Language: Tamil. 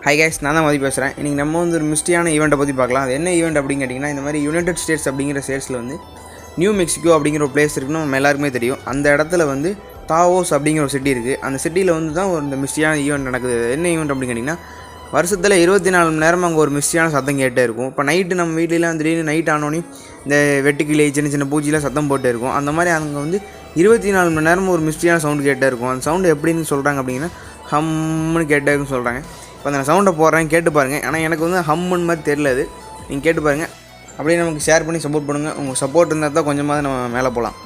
ஹாய் கைஸ், நான் தான் மதி பேசுகிறேன். இன்றைக்கி நம்ம வந்து ஒரு மிஸ்டியான ஈவெண்ட்டை பற்றி பார்க்கலாம். அது என்ன ஈவெண்ட் அப்படின்னு கேட்டிங்கன்னா, இந்த மாதிரி யுனைடெட் ஸ்டேட்ஸ் அப்படிங்கிற ஸ்டேட்ஸில் வந்து நியூ மெக்சிகோ அப்படிங்கிற ஒரு பிளேஸ் இருக்குன்னு நம்ம எல்லாருக்குமே தெரியும். அந்த இடத்துல வந்து தாவோஸ் அப்படிங்கிற ஒரு சிட்டி இருக்குது. அந்த சிட்டியில் வந்து தான் ஒரு இந்த மிஸ்டியான ஈவெண்ட் நடக்குது. என்ன ஈவெண்ட் அப்படின்னு கேட்டிங்கன்னா, வருஷத்தில் 24 மணி நேரம் அங்கே ஒரு மிஸ்டியான சத்தம் கேட்டே இருக்கும். இப்போ நைட்டு நம்ம வீட்டிலலாம் திடீர்னு நைட் ஆனோடனே இந்த வெட்டுக்கிளி சின்ன சின்ன பூச்சிலாம் சத்தம் போட்டே இருக்கும். அந்த மாதிரி அங்கே வந்து 24 மணி நேரமும் ஒரு மிஸ்டியான சவுண்டு கேட்டே இருக்கும். அந்த சவுண்டு எப்படின்னு சொல்கிறாங்க அப்படின்னா, ஹம்முன்னு கேட்டே இருக்குன்னு சொல்கிறாங்க. இப்போ அந்த சவுண்டை போடுறேன், கேட்டு பாருங்கள். ஆனால் எனக்கு வந்து ஹம்முன்னு மாதிரி தெரியல. அது நீங்கள் கேட்டு பாருங்கள். அப்படியே நமக்கு ஷேர் பண்ணி சப்போர்ட் பண்ணுங்கள். உங்கள் சப்போர்ட் இருந்தால் தான் கொஞ்சமாவது நம்ம மேலே போகலாம்.